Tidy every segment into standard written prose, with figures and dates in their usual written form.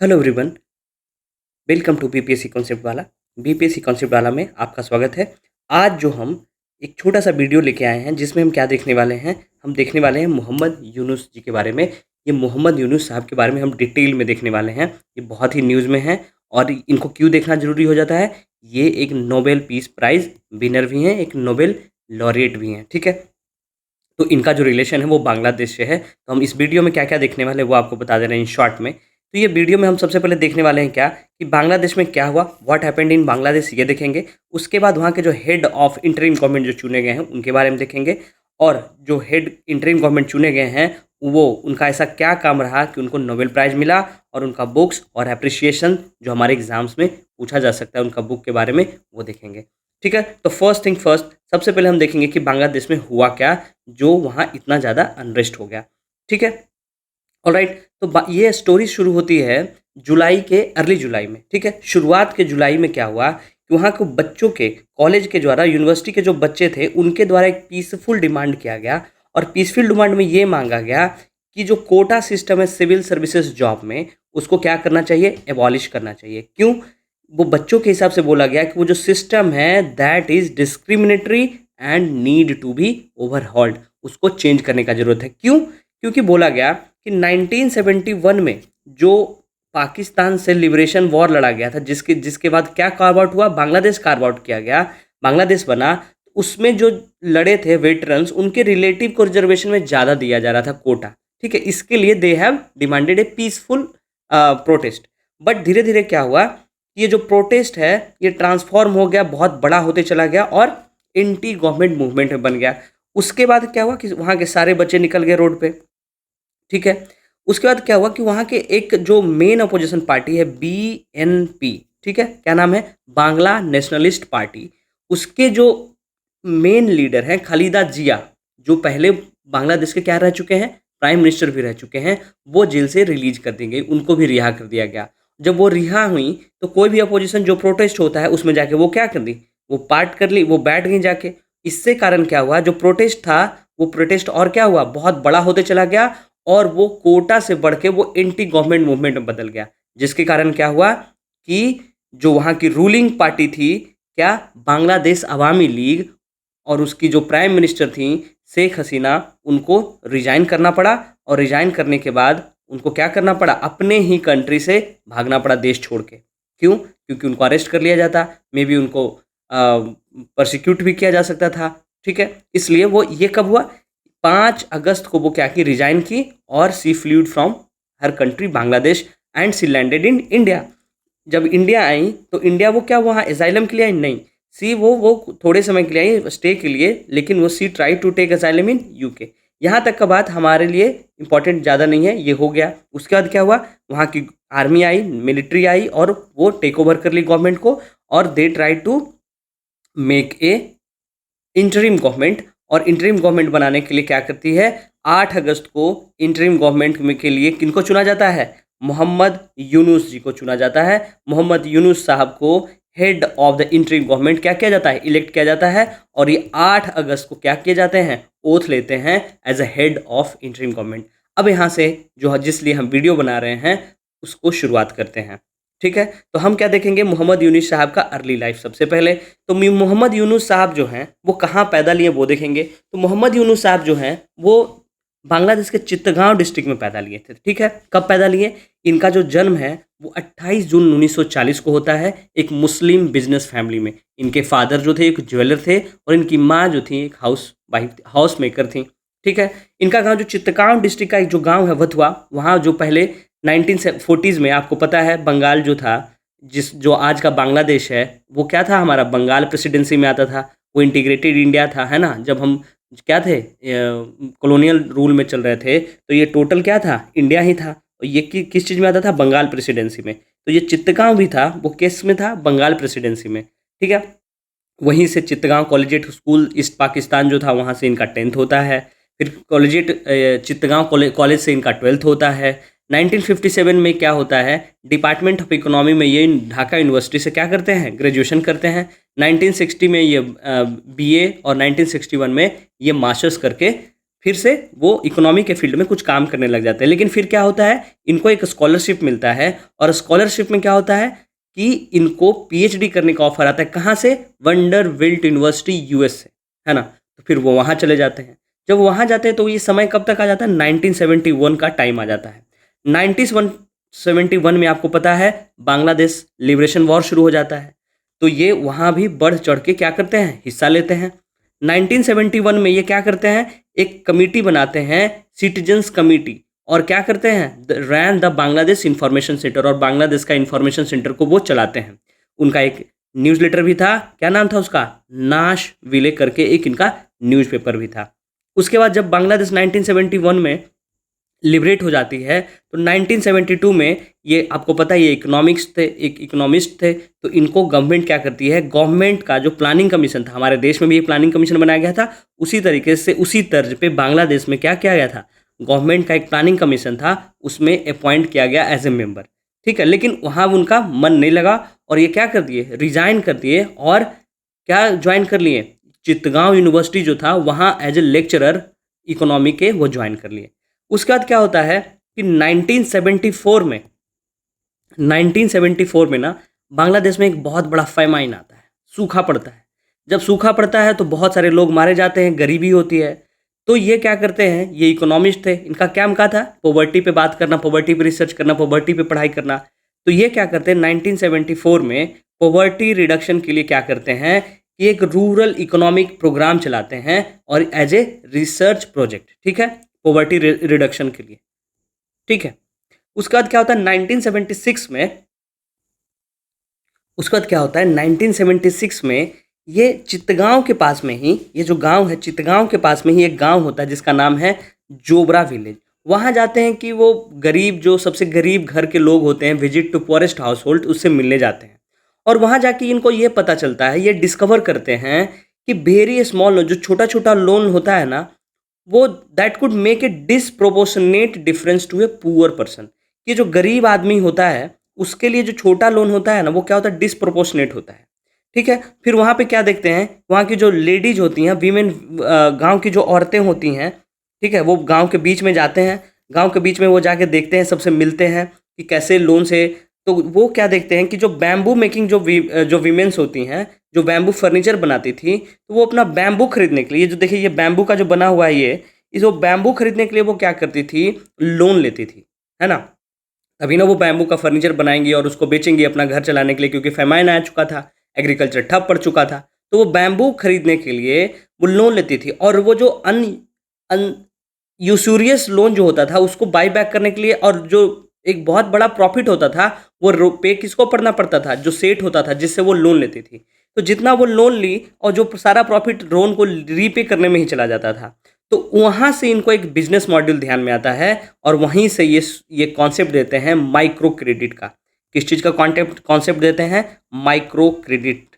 Hello everyone, welcome to BPSC concept वाला। BPSC concept वाला में आपका स्वागत है। आज जो हम एक छोटा सा वीडियो लेके आए हैं जिसमें हम क्या देखने वाले हैं, हम देखने वाले हैं मोहम्मद यूनुस जी के बारे में। ये मोहम्मद यूनुस साहब के बारे में हम डिटेल में देखने वाले हैं। ये बहुत ही न्यूज़ में है और इनको क्यों देखना ज़रूरी हो जाता है। ये एक नोबेल पीस प्राइज़ विनर भी हैं, एक नोबेल लॉरेट भी हैं, ठीक है। तो इनका जो रिलेशन है वो बांग्लादेश से है। तो हम इस वीडियो में क्या-क्या देखने वाले हैं वो आपको बता दे रहे हैं इन शॉर्ट में। तो ये वीडियो में हम सबसे पहले देखने वाले हैं क्या कि बांग्लादेश में क्या हुआ, व्हाट हैपेंड इन बांग्लादेश, ये देखेंगे। उसके बाद वहाँ के जो हेड ऑफ इंटरिम गवर्नमेंट जो चुने गए हैं उनके बारे में देखेंगे। और जो हेड इंटरिम गवर्नमेंट चुने गए हैं वो उनका ऐसा क्या काम रहा कि उनको नोबेल प्राइज़ मिला, और उनका बुक्स और एप्रिसिएशन जो हमारे एग्जाम्स में पूछा जा सकता है उनका बुक के बारे में वो देखेंगे, ठीक है। तो फर्स्ट थिंग फर्स्ट, सबसे पहले हम देखेंगे कि बांग्लादेश में हुआ क्या जो वहाँ इतना ज़्यादा अनरेस्ट हो गया, ठीक है। ऑलराइट, तो ये स्टोरी शुरू होती है जुलाई के अर्ली जुलाई में, ठीक है। शुरुआत के जुलाई में क्या हुआ कि वहाँ के बच्चों के कॉलेज के द्वारा, यूनिवर्सिटी के जो बच्चे थे उनके द्वारा एक पीसफुल डिमांड किया गया। और पीसफुल डिमांड में ये मांगा गया कि जो कोटा सिस्टम है सिविल सर्विसेज जॉब में, उसको क्या करना चाहिए, एबॉलिश करना चाहिए। क्यों? वो बच्चों के हिसाब से बोला गया कि वो जो सिस्टम है that is discriminatory and need to be overhauled, उसको चेंज करने का ज़रूरत है। क्यों? क्योंकि बोला गया कि 1971 में जो पाकिस्तान से लिबरेशन वॉर लड़ा गया था, जिसके जिसके बाद क्या कार्व आउट हुआ, बांग्लादेश कार्व आउट किया गया, बांग्लादेश बना। उसमें जो लड़े थे वेटरन्स, उनके रिलेटिव को रिजर्वेशन में ज़्यादा दिया जा रहा था कोटा, ठीक है। इसके लिए they have demanded A peaceful protest. But धीरे धीरे क्या हुआ, ये जो प्रोटेस्ट है ये ट्रांसफॉर्म हो गया, बहुत बड़ा होते चला गया और एंटी गवर्नमेंट मूवमेंट में बन गया। उसके बाद क्या हुआ कि वहाँ के सारे बच्चे निकल गए रोड पे, ठीक है। उसके बाद क्या हुआ कि वहाँ के एक जो मेन अपोजिशन पार्टी है बीएनपी, ठीक है, क्या नाम है, बांग्ला नेशनलिस्ट पार्टी, उसके जो मेन लीडर हैं खालिदा जिया, जो पहले बांग्लादेश के क्या रह चुके हैं, प्राइम मिनिस्टर भी रह चुके हैं, वो जेल से रिलीज कर दी गई, उनको भी रिहा कर दिया गया। जब वो रिहा हुई तो कोई भी अपोजिशन जो प्रोटेस्ट होता है उसमें जाके वो क्या कर दी, वो पार्ट कर ली, वो बैठ गई जाके। इससे कारण क्या हुआ, जो प्रोटेस्ट था वो प्रोटेस्ट और क्या हुआ, बहुत बड़ा होते चला गया और वो कोटा से बढ़ के वो एंटी गवर्नमेंट मूवमेंट में बदल गया। जिसके कारण क्या हुआ कि जो वहाँ की रूलिंग पार्टी थी, क्या, बांग्लादेश अवामी लीग, और उसकी जो प्राइम मिनिस्टर थी शेख हसीना, उनको रिजाइन करना पड़ा। और रिजाइन करने के बाद उनको क्या करना पड़ा, अपने ही कंट्री से भागना पड़ा देश छोड़ के। क्यों? क्योंकि उनको अरेस्ट कर लिया जाता, मे बी उनको प्रोसिक्यूट भी किया जा सकता था, ठीक है। इसलिए वो ये कब हुआ, 5 अगस्त को वो क्या की, रिजाइन की, और she fled from her country Bangladesh and she landed in India. जब इंडिया आई तो इंडिया वो क्या वहाँ एजाइलम के लिए आई, नहीं, सी वो थोड़े समय के लिए आई, स्टे के लिए, लेकिन वो she try to take asylum in UK. यहाँ तक का बात हमारे लिए इंपॉर्टेंट ज़्यादा नहीं है, ये हो गया। उसके बाद क्या हुआ, वहाँ की आर्मी आई, मिलिट्री आई, और वो टेक ओवर कर ली गवर्नमेंट को, और they try to make a interim government. और इंटरिम गवर्नमेंट बनाने के लिए क्या करती है, 8 अगस्त को इंटरिम गवर्नमेंट में के लिए किनको चुना जाता है, मोहम्मद यूनुस जी को चुना जाता है। मोहम्मद यूनुस साहब को head of the interim government क्या किया जाता है, इलेक्ट किया जाता है। और ये 8 अगस्त को क्या किए जाते हैं, ओथ लेते हैं as a head of interim government. अब यहाँ से जो जिस लिए हम वीडियो बना रहे हैं उसको शुरुआत करते हैं, ठीक है। तो हम क्या देखेंगे, मोहम्मद यूनुस साहब का अर्ली लाइफ सबसे पहले। तो मोहम्मद यूनुस साहब जो हैं वो कहाँ पैदा लिए वो देखेंगे। तो मोहम्मद यूनुस साहब जो हैं वो बांग्लादेश के चित्तगांव डिस्ट्रिक्ट में पैदा लिए थे, ठीक है। कब पैदा लिए, इनका जो जन्म है वो 28 जून 1940 को होता है, एक मुस्लिम बिजनेस फैमिली में। इनके फादर जो थे एक ज्वेलर थे, और इनकी माँ जो थी एक हाउस मेकर थी, ठीक है। इनका गांव जो चित्तगांव डिस्ट्रिक्ट का एक जो गांव है वथुआ, वहाँ जो पहले 1940s में आपको पता है बंगाल जो था, जो आज का बांग्लादेश है, वो क्या था, हमारा बंगाल प्रेसिडेंसी में आता था, वो इंटीग्रेटेड इंडिया था, है ना। जब हम क्या थे, कॉलोनियल रूल में चल रहे थे, तो ये टोटल क्या था, इंडिया ही था। और ये किस चीज़ में आता था, बंगाल प्रेसिडेंसी में। तो ये चित्तगांव भी था, वो किस में था, बंगाल प्रेसिडेंसी में, ठीक है। वहीं से चित्तगांव कॉलेजिएट स्कूल ईस्ट पाकिस्तान जो था वहाँ से इनका 10th होता है। फिर कॉलेजिएट चित्तगांव कॉलेज से इनका 12th होता है। 1957 में क्या होता है, डिपार्टमेंट ऑफ इकोनॉमी में ये ढाका यूनिवर्सिटी से क्या करते हैं, ग्रेजुएशन करते हैं। 1960 में ये बीए, और 1961 में ये मास्टर्स करके फिर से वो इकोनॉमी के फील्ड में कुछ काम करने लग जाते हैं। लेकिन फिर क्या होता है, इनको एक स्कॉलरशिप मिलता है और स्कॉलरशिप में क्या होता है कि इनको पीएचडी करने का ऑफर आता है। कहाँ से? वंडरबिल्ट यूनिवर्सिटी यूएस से, है ना। तो फिर वो वहाँ चले जाते हैं। जब वहाँ जाते हैं तो ये समय कब तक आ जाता है? 1971 का टाइम आ जाता है। 1971 में आपको पता है बांग्लादेश लिबरेशन वॉर शुरू हो जाता है। तो ये वहाँ भी बढ़ चढ़ के क्या करते हैं? हिस्सा लेते हैं। 1971 में ये क्या करते हैं? एक कमेटी बनाते हैं, सिटीजन्स कमेटी, और क्या करते हैं? रैन द बांग्लादेश इंफॉर्मेशन सेंटर, और बांग्लादेश का इंफॉर्मेशन सेंटर को वो चलाते हैं। उनका एक न्यूज़लेटर भी था, क्या नाम था उसका? नाश विले करके एक इनका न्यूज़पेपर भी था। उसके बाद जब बांग्लादेश 1971 में लिबरेट हो जाती है तो 1972 में, ये आपको पता है ये इकोनॉमिक्स थे, एक इकोनॉमिस्ट थे, तो इनको गवर्नमेंट क्या करती है, गवर्नमेंट का जो प्लानिंग कमीशन था, हमारे देश में भी एक प्लानिंग कमीशन बनाया गया था, उसी तरीके से उसी तर्ज पे बांग्लादेश में क्या किया गया था, गवर्नमेंट का एक प्लानिंग कमीशन था, उसमें अपॉइंट किया गया एज ए मेंबर। ठीक है, लेकिन वहाँ उनका मन नहीं लगा और ये क्या कर दिए, रिजाइन कर दिए और क्या ज्वाइन कर लिए, चित्तगांव यूनिवर्सिटी जो था वहाँ एज ए लेक्चरर इकोनॉमी के वो ज्वाइन कर लिए। उसके बाद क्या होता है कि 1974 में ना बांग्लादेश में एक बहुत बड़ा फेमाइन आता है, सूखा पड़ता है। जब सूखा पड़ता है तो बहुत सारे लोग मारे जाते हैं, गरीबी होती है। तो ये क्या करते हैं, ये इकोनॉमिस्ट थे, इनका क्या काम था, पॉवर्टी पे बात करना, पॉवर्टी पे रिसर्च करना, पॉवर्टी पे पढ़ाई करना। तो ये क्या करते हैं 1974 में पॉवर्टी रिडक्शन के लिए क्या करते हैं कि एक रूरल इकोनॉमिक प्रोग्राम चलाते हैं और एज ए रिसर्च प्रोजेक्ट, ठीक है, पॉवर्टी रिडक्शन के लिए। ठीक है, उसके बाद क्या होता है 1976 में, उसके बाद क्या होता है 1976 में ये चित्तगांव के पास में ही, ये जो गांव है चित्तगांव के पास में ही एक गांव होता है जिसका नाम है जोबरा विलेज। वहाँ जाते हैं कि वो गरीब, जो सबसे गरीब घर के लोग होते हैं, visit to poorest household, उससे मिलने जाते हैं। और वहाँ जाके इनको ये पता चलता है, ये डिस्कवर करते हैं कि वेरी स्मॉल लोन, जो छोटा छोटा लोन होता है ना, वो that could make a disproportionate difference to a poor person. ये जो गरीब आदमी होता है उसके लिए जो छोटा लोन होता है ना, वो क्या होता है, डिसप्रोपोर्शनेट होता है। ठीक है, फिर वहाँ पे क्या देखते हैं, वहाँ की जो लेडीज होती हैं, वीमेन, गांव की जो औरतें होती हैं, ठीक है, वो गांव के बीच में जाते हैं, गांव के बीच में वो जाके देखते हैं, सबसे मिलते हैं कि कैसे लोन से। तो वो क्या देखते हैं कि जो बैम्बू मेकिंग जो वीमेंस होती हैं, जो बैम्बू फर्नीचर बनाती थी, तो वो अपना बैम्बू खरीदने के लिए, जो देखिए ये बैम्बू का जो बना हुआ है, ये इस वो बैम्बू खरीदने के लिए वो क्या करती थी, लोन लेती थी, है ना। तभी ना वो बैम्बू का फर्नीचर बनाएंगी और उसको बेचेंगी अपना घर चलाने के लिए, क्योंकि फेमाइन आ चुका था, एग्रीकल्चर ठप पड़ चुका था। तो वो बैम्बू खरीदने के लिए वो लोन लेती थी, और वो जो अन यूसुरियस लोन जो होता था उसको बाई बैक करने के लिए, और जो एक बहुत बड़ा प्रॉफिट होता था, वो पे किसको पड़ना पड़ता था, जो सेठ होता था जिससे वो लोन लेती थी। तो जितना वो लोन ली और जो सारा प्रॉफिट लोन को रीपे करने में ही चला जाता था। तो वहाँ से इनको एक बिजनेस मॉडल ध्यान में आता है और वहीं से ये कॉन्सेप्ट देते हैं माइक्रो क्रेडिट का। किस चीज़ का कॉन्सेप्ट देते हैं? Micro credit.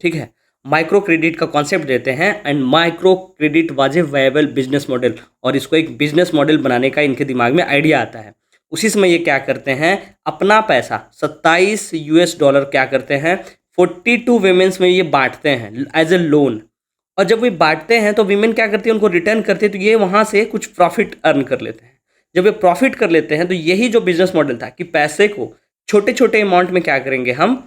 ठीक है, माइक्रो क्रेडिट का कॉन्सेप्ट देते हैं, and micro credit was a viable business model, और इसको एक बिजनेस मॉडल बनाने का इनके दिमाग में आइडिया आता है। उसी समय ये क्या करते हैं, अपना पैसा $27 क्या करते हैं, 42 वीमेंस में ये बांटते हैं एज ए लोन। और जब वे बांटते हैं तो वीमेन क्या करती है, उनको रिटर्न करती है, तो ये वहाँ से कुछ प्रॉफिट अर्न कर लेते हैं। जब ये प्रॉफिट कर लेते हैं तो यही जो बिजनेस मॉडल था कि पैसे को छोटे छोटे अमाउंट में क्या करेंगे, हम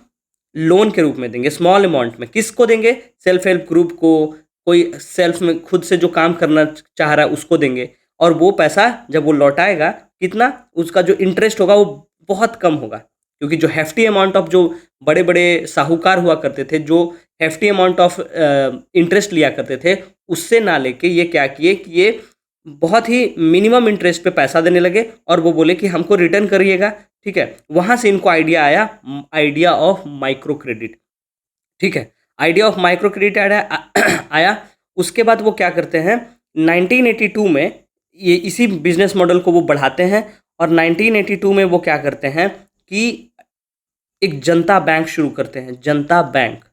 लोन के रूप में देंगे, स्मॉल अमाउंट में। किसको देंगे? सेल्फ हेल्प ग्रुप को, कोई सेल्फ में खुद से जो काम करना चाह रहा है उसको देंगे। और वो पैसा जब वो लौटाएगा, कितना, उसका जो इंटरेस्ट होगा वो बहुत कम होगा, क्योंकि जो हेफ्टी अमाउंट ऑफ, जो बड़े बड़े साहूकार हुआ करते थे, जो हेफ्टी अमाउंट ऑफ इंटरेस्ट लिया करते थे, उससे ना लेके ये क्या किए कि ये बहुत ही मिनिमम इंटरेस्ट पे पैसा देने लगे, और वो बोले कि हमको रिटर्न करिएगा। ठीक है, वहाँ से इनको आइडिया आया, आइडिया ऑफ माइक्रो क्रेडिट। ठीक है, आइडिया ऑफ माइक्रो क्रेडिट आया। उसके बाद वो क्या करते हैं, 1982 में ये इसी बिजनेस मॉडल को वो बढ़ाते हैं, और 1982 में वो क्या करते हैं कि एक जनता बैंक शुरू करते हैं। जनता बैंक,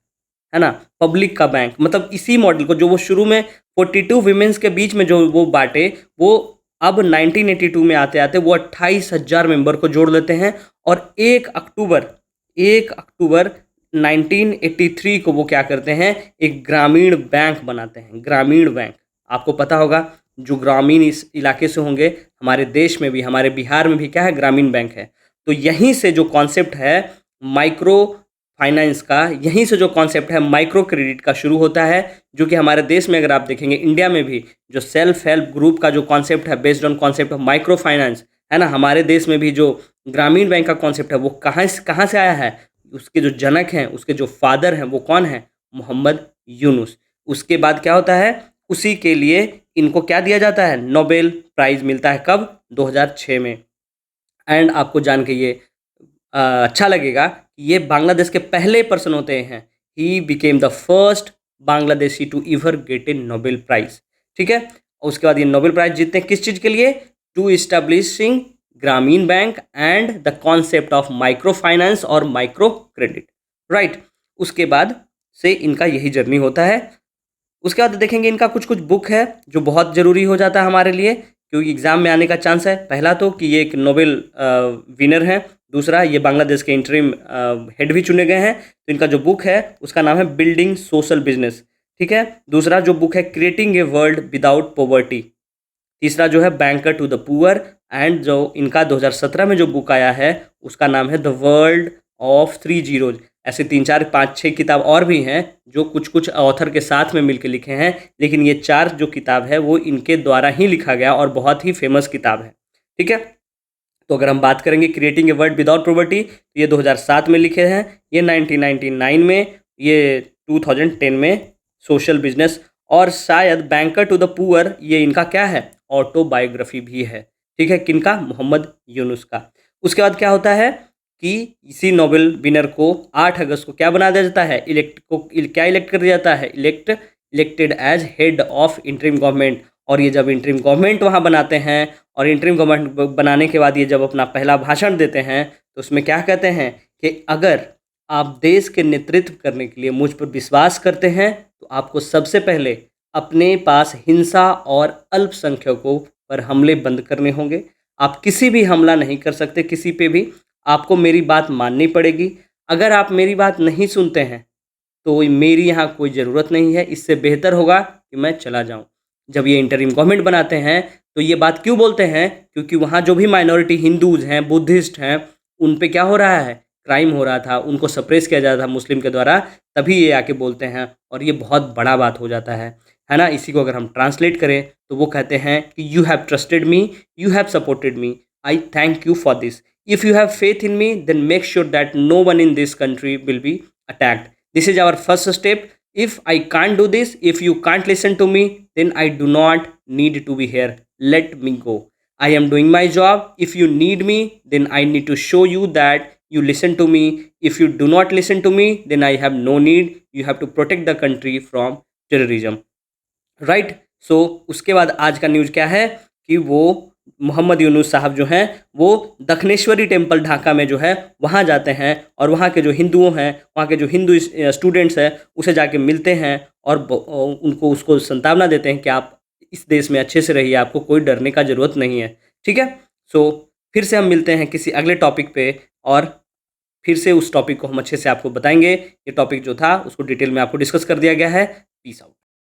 है ना, पब्लिक का बैंक, मतलब इसी मॉडल को जो वो शुरू में 42 वीमेंस के बीच में जो वो बांटे, वो अब 1982 में आते आते वो 28,000 मेंबर को जोड़ लेते हैं, और 1 अक्टूबर 1983 को वो क्या करते हैं, एक ग्रामीण बैंक बनाते हैं। ग्रामीण बैंक, आपको पता होगा जो ग्रामीण इस इलाके से होंगे, हमारे देश में भी, हमारे बिहार में भी क्या है, ग्रामीण बैंक है। तो यहीं से जो कॉन्सेप्ट है माइक्रो फाइनेंस का, यहीं से जो कॉन्सेप्ट है माइक्रो क्रेडिट का शुरू होता है, जो कि हमारे देश में अगर आप देखेंगे, इंडिया में भी जो सेल्फ हेल्प ग्रुप का जो कॉन्सेप्ट है based on concept of micro finance है ना, हमारे देश में भी जो ग्रामीण बैंक का कॉन्सेप्ट है वो कहाँ से आया है, उसके जो जनक हैं, उसके जो फादर हैं वो कौन है, मोहम्मद यूनुस। उसके बाद क्या होता है, उसी के लिए इनको क्या दिया जाता है, नोबेल प्राइज़ मिलता है, कब, 2006 में। एंड आपको जान के ये अच्छा लगेगा कि ये बांग्लादेश के पहले पर्सन होते हैं, he became the first Bangladeshi to ever get a Nobel prize. ठीक है, उसके बाद ये नोबेल प्राइज़ जीतते हैं किस चीज़ के लिए, टू इस्टेब्लिशिंग ग्रामीण bank and the concept of micro finance और माइक्रो क्रेडिट, राइट। उसके बाद से इनका यही जर्नी होता है। उसके बाद देखेंगे इनका कुछ कुछ बुक है जो बहुत ज़रूरी हो जाता है हमारे लिए, क्योंकि एग्ज़ाम में आने का चांस है। पहला तो कि ये एक नोबेल विनर हैं, दूसरा ये बांग्लादेश के इंटरिम हेड भी चुने गए हैं। तो इनका जो बुक है उसका नाम है बिल्डिंग सोशल बिजनेस, ठीक है। दूसरा जो बुक है creating a world without poverty. तीसरा जो है banker to the poor, and जो इनका 2017 में जो बुक आया है उसका नाम है द वर्ल्ड ऑफ 3 जीरोज। ऐसे 3 4 5 6 किताब और भी हैं जो कुछ कुछ ऑथर के साथ में मिलकर लिखे हैं, लेकिन ये 4 जो किताब है वो इनके द्वारा ही लिखा गया और बहुत ही फेमस किताब है, ठीक है। तो अगर हम बात करेंगे creating a world without poverty, तो ये 2007 में लिखे हैं, ये 1999 में, ये 2010 में सोशल बिजनेस, और शायद बैंकर टू द पुअर ये इनका क्या है, ऑटोबायोग्राफी भी है, ठीक है, किनका, मोहम्मद यूनुस का। उसके बाद क्या होता है कि इसी नोबेल विनर को 8 अगस्त को क्या बना दिया जाता है, क्या इलेक्ट कर दिया जाता है, elected as head of interim government. और ये जब इंटरिम गवर्नमेंट वहाँ बनाते हैं और इंटरिम गवर्नमेंट बनाने के बाद ये जब अपना पहला भाषण देते हैं तो उसमें क्या कहते हैं कि अगर आप देश के नेतृत्व करने के लिए मुझ पर विश्वास करते हैं तो आपको सबसे पहले अपने पास हिंसा और अल्पसंख्यकों पर हमले बंद करने होंगे। आप किसी भी हमला नहीं कर सकते किसी पे भी, आपको मेरी बात माननी पड़ेगी। अगर आप मेरी बात नहीं सुनते हैं तो मेरी यहाँ कोई ज़रूरत नहीं है, इससे बेहतर होगा कि मैं चला जाऊँ। जब ये इंटरिम गवर्नमेंट बनाते हैं तो ये बात क्यों बोलते हैं, क्योंकि वहाँ जो भी माइनॉरिटी हिंदूज़ हैं, बुद्धिस्ट हैं, उन पे क्या हो रहा है, क्राइम हो रहा था, उनको सप्रेस किया जा रहा था मुस्लिम के द्वारा, तभी ये आके बोलते हैं और ये बहुत बड़ा बात हो जाता है ना। इसी को अगर हम ट्रांसलेट करें तो वो कहते हैं कि you have trusted me, you have supported me, I thank you for this. If you have faith in me, then make sure that no one in this country will be attacked. This is our first step. If I can't do this, if you can't listen to me, then I do not need to be here. Let me go. I am doing my job. If you need me, then I need to show you that you listen to me. If you do not listen to me, then I have no need. You have to protect the country from terrorism. Right. So उसके बाद आज का news क्या है कि वो मोहम्मद यूनुस साहब जो हैं वो दक्षिणेश्वरी टेम्पल ढाका में जो है वहाँ जाते हैं और वहाँ के जो हिंदुओं हैं, वहाँ के जो हिंदू स्टूडेंट्स हैं उसे जाके मिलते हैं और उनको उसको सांत्वना देते हैं कि आप इस देश में अच्छे से रहिए, आपको कोई डरने का ज़रूरत नहीं है, ठीक है। सो फिर से हम मिलते हैं किसी अगले टॉपिक पे और फिर से उस टॉपिक को हम अच्छे से आपको बताएंगे। ये टॉपिक जो था उसको डिटेल में आपको डिस्कस कर दिया गया है। Peace out.